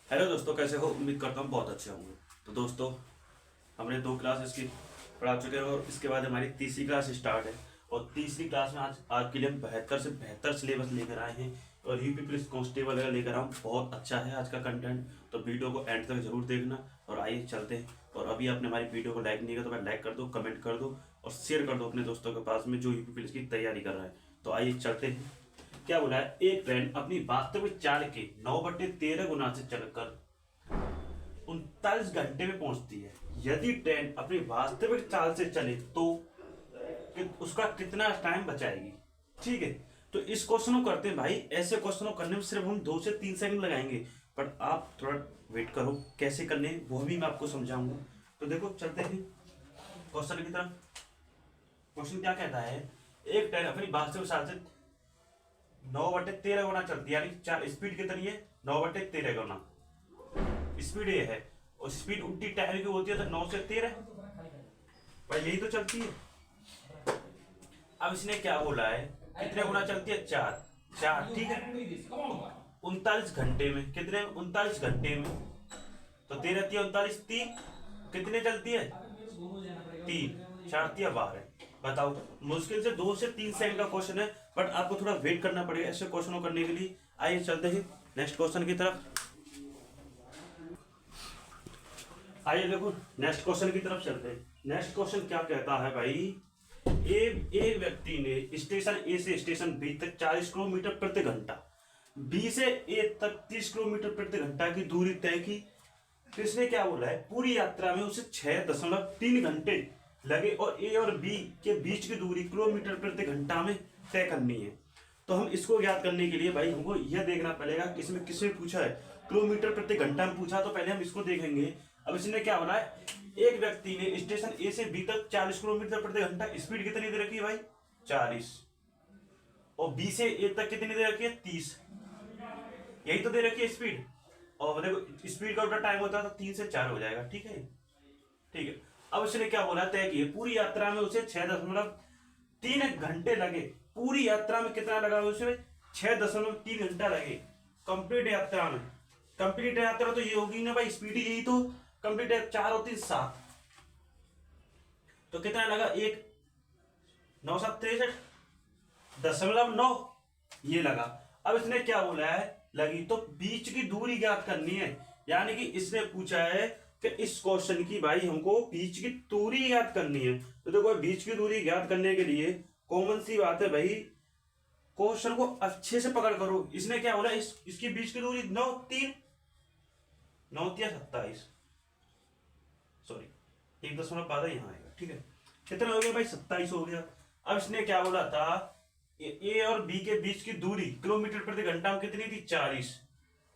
Hello दोस्तों, कैसे हो? उम्मीद करता हूँ बहुत अच्छे होंगे। तो दोस्तों, हमने 2 क्लास इसकी पढ़ा चुके हैं और इसके बाद हमारी तीसरी क्लास स्टार्ट है। और तीसरी क्लास में आज आपके लिए हम बेहतर से बेहतर सिलेबस लेकर आए हैं और यूपी पुलिस कांस्टेबल वगैरह लेकर आऊँ। बहुत अच्छा है आज का कंटेंट, तो वीडियो को एंड तक जरूर देखना। और आइए चलते हैं। और अभी आपने हमारी वीडियो को लाइक नहीं किया तो भाई लाइक कर दो, कमेंट कर दो और शेयर कर दो अपने दोस्तों के पास में जो यूपी पुलिस की तैयारी कर रहा है। तो आइए चलते हैं। क्या बोला है? एक ट्रेन अपनी वास्तविक चाल के 9/13 गुना से चलकर 39 घंटे में पहुंचती है। यदि ट्रेन अपनी वास्तविक चाल से चले तो उसका कितना टाइम बचाएगी? ठीक है, तो इस क्वेश्चन को करते हैं भाई। ऐसे क्वेश्चन को करने में सिर्फ हम 2 से 3 सेकंड लगाएंगे, पर आप थोड़ा वेट करो। कैसे करने वो भी मैं आपको समझाऊंगा। तो देखो, चलते हैं क्वेश्चन की तरफ। क्वेश्चन क्या कहता है? एक ट्रेन अपनी वास्तविक चाल से 9/13 गुना चलती है, यानी स्पीड कितनी है? 9/13 गुना स्पीड ये है। और स्पीड उल्टी टाइम की होती है, तो 9 से 13 भाई यही तो चलती है। अब इसने क्या बोला है? कितने गुना चलती है? 4। ठीक है, 39 घंटे में। कितने? 39 घंटे में। तो 13 तिया 39, 3 कितने चलती है? 3। 4 तिया 12। बताओ, मुश्किल से 2 से 3 सेकंड का क्वेश्चन है, बट आपको थोड़ा वेट करना पड़ेगा ऐसे क्वेश्चनों करने के लिए। आइए चलते हैं नेक्स्ट क्वेश्चन की तरफ। आइए देखो, नेक्स्ट क्वेश्चन की तरफ चलते हैं। नेक्स्ट क्वेश्चन क्या कहता है भाई? ए व्यक्ति ने स्टेशन ए से स्टेशन बी तक 40 किलोमीटर प्रति घंटा, बी से ए तक 30 किलोमीटर प्रति घंटा की दूरी तय की। तो इसने क्या बोला है? पूरी यात्रा में उसे 6.3 घंटे लगे और ए और बी के बीच की दूरी किलोमीटर प्रति घंटा में तय करनी है। तो हम इसको ज्ञात करने के लिए भाई हमको यह देखना पड़ेगा कि इसमें किसने पूछा है। किलोमीटर प्रति घंटा में पूछा, तो पहले हम इसको देखेंगे। अब इसने क्या बोला है? एक व्यक्ति ने स्टेशन ए से बी तक 40 किलोमीटर प्रति घंटा, स्पीड कितनी दे रखी है भाई? 40। और बी से ए तक कितनी दे रखी है? 30। यही तो दे रखी है स्पीड। और देखो, स्पीड का उल्टा टाइम होता है तो 3 से 4 हो जाएगा। ठीक है, ठीक है। अब इसने क्या बोला? तय किए पूरी यात्रा में उसे 6.3 घंटे लगे। पूरी यात्रा में कितना लगा? उसे 6.3 घंटा लगे कंप्लीट यात्रा में। कंप्लीट यात्रा तो ये होगी ना भाई, स्पीड यही तो कंप्लीट। 4 और 3 7, तो कितना लगा? 1 9 7 63.9 ये लगा। अब इसने क्या बोला है? लगी। तो बीच की दूरी ज्ञात करनी है, यानी कि इसने पूछा है कि इस क्वेश्चन की भाई हमको बीच की दूरी ज्ञात करनी है। तो देखो, बीच की दूरी ज्ञात करने के लिए कॉमन सी बात है भाई, क्वेश्चन को अच्छे से पकड़ करो। इसने क्या बोला? इसकी बीच की दूरी 9 3 9 3 27, सॉरी 1.12 यहाँ आएगा। ठीक है, कितना हो गया भाई? 27 हो गया। अब इसने क्या बोला था? ए और बी के बीच की दूरी किलोमीटर प्रति घंटा में कितनी थी? 40।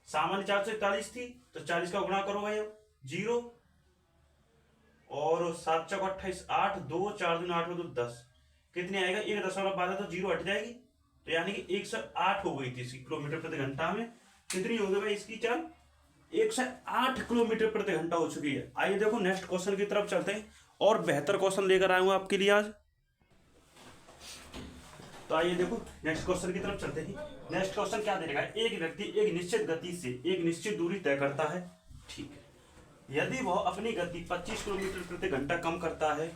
सामान्य 4 से 40 थी, तो 40 का गुणा करो भाई। 0 और 7 चौक 28, 8 2 4 दिन 8 2 10, कितनी आएगा? 1.12, तो 0 हट जाएगी। तो यानी कि 108 हो गई थी इसकी किलोमीटर प्रति घंटा में। कितनी हो गई भाई इसकी चाल? 108 किलोमीटर प्रति घंटा हो चुकी है। आइए देखो, नेक्स्ट क्वेश्चन की तरफ चलते हैं और बेहतर क्वेश्चन लेकर आऊंगा आपके लिए आज। तो आइए देखो, नेक्स्ट क्वेश्चन की तरफ चलते हैं। नेक्स्ट क्वेश्चन क्या दे रखा है? एक व्यक्ति एक निश्चित गति से एक निश्चित दूरी तय करता है। ठीक है, यदि वह अपनी गति 25 किलोमीटर प्रति घंटा कम करता है,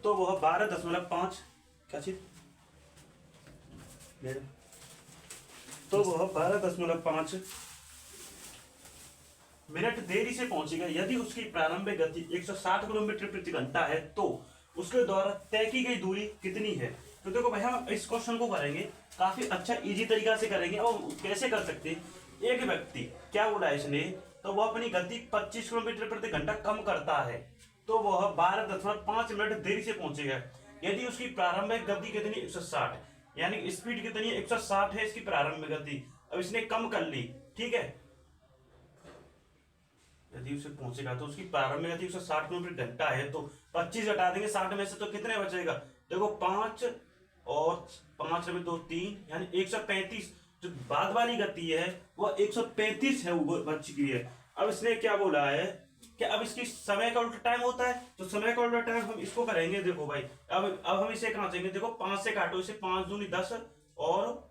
तो वह 12.5 क्या चीज तो वह 12.5 मिनट देरी से पहुंचेगा। यदि उसकी प्रारंभिक गति 160 किलोमीटर प्रति घंटा है, तो उसके द्वारा तय की गई दूरी कितनी है? तो देखो भाई, हम इस क्वेश्चन को करेंगे काफी अच्छा इजी तरीका से करेंगे। और कैसे कर सकते हैं? एक व्यक्ति क्या बोला है इसने? तो वह अपनी गति 25 किलोमीटर प्रति घंटा कम करता है, तो वह 12.5 मिनट देरी से पहुंचेगा। यदि उसकी प्रारंभिक गति कितनी? 160, यानी स्पीड कितनी है? 160 है इसकी प्रारंभिक गति। अब इसने कम कर ली। ठीक है, यदि उसे पहुंचेगा तो उसकी प्रारंभिक गति 160 किलोमीटर घंटा है, तो 25 घटा देंगे 60 में से, तो कितने बचेगा? देखो, 5 और 5 में 2 3, यानी 135। जो बाद वाली गति है वो 135 है, वो बच चुकी है। अब इसने क्या बोला है? कि अब इसकी समय का उल्टा टाइम होता है, तो समय का उल्टा टाइम हम इसको करेंगे। देखो भाई अब हम इसे काटेंगे। देखो 5 से काटो इसे, 5 दूनी 10 और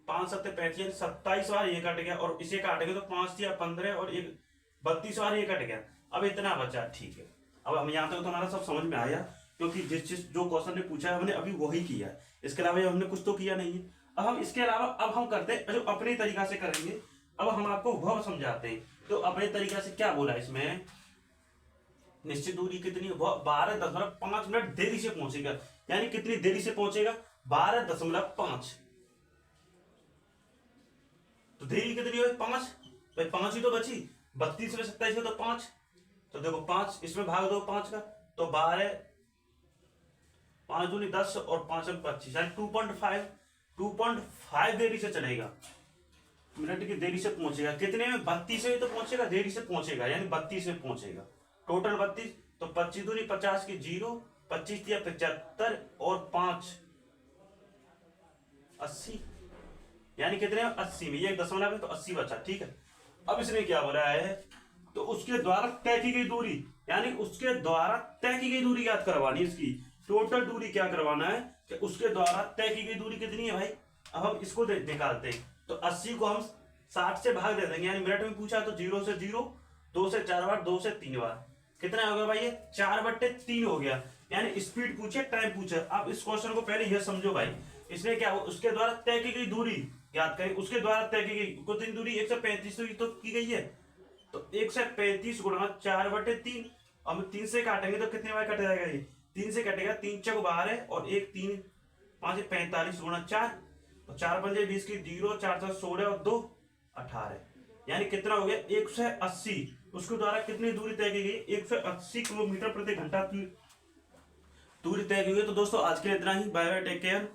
5 सत्ते 35, 27 बार ये कट गया, और इसे काटेंगे तो 5 या 15 और एक 32 बार ये कट गया। अब इतना बचा, ठीक है। अब हम यहाँ तक तो हमारा सब समझ में आया, क्योंकि जिस चीज जो क्वेश्चन ने पूछा है हमने अभी वही किया है, इसके अलावा हमने कुछ तो किया नहीं है। अब हम इसके अलावा अब हम करते हैं जो अपने तरीका से करेंगे। अब हम आपको वह समझाते हैं। तो अपने तरीका से क्या बोला इसमें, निश्चित दूरी कितनी, वह 12.5 मिनट देरी से पहुंचेगा। यानी कितनी देरी से पहुंचेगा, 12.5। तो देरी कितनी हुई, 5। भाई 5 ही तो बची, 32 में 27 में तो 5। तो देखो 5 इसमें भाग दो 5 का, तो 12, 5 दूनी 10 और 5 में 25, यानी 2.5 देरी से चलेगा, मिनट की देरी से पहुंचेगा। कितने में, 32 में तो पहुंचेगा, देरी से पहुंचेगा, यानी 32 में पहुंचेगा। टोटल 32, तो 25 दूनी 50 की 0, 25 दिया 75 और 5 80, यानी कितने में, 80 में। ये 1 दशमलव है तो 80 बचा, ठीक है। अब इसने क्या बोला है, तो उसके द्वारा तय की गई दूरी, यानी उसके द्वारा तय की गई दूरी याद करवानी, इसकी टोटल दूरी क्या करवाना है कि उसके द्वारा तय की गई दूरी कितनी है भाई। अब हम इसको निकालते हैं, तो 80 को हम 60 से भाग दे देंगे, यानी मिनट में पूछा तो 0 से 0, 2 से 4 बार, 2 से 3 बार, कितना हो गया भाई, ये 4/3 हो गया। यानी स्पीड पूछे, टाइम पूछे। आप इस क्वेश्चन को पहले यह समझो भाई, इसने क्या, उसके द्वारा तय की गई दूरी याद करें, उसके द्वारा तय की गई कितनी दूरी, 135 तो की गई है, तो 135 गुणा 4/3। हम 3 से काटेंगे तो कितने बार कट जाएगा, ये 3 से कटेगा, 3 चौक 12 और 1 3 5 45 गुणा 4, और 4 पंजे 20 की 0, 4 16 और 2 18, यानी कितना हो गया 180। उसके द्वारा कितनी दूरी तय की गई, 180 किलोमीटर प्रति घंटा की दूरी तय की गई। तो दोस्तों आज के लिए इतना ही, बाय बाय, टेक केयर।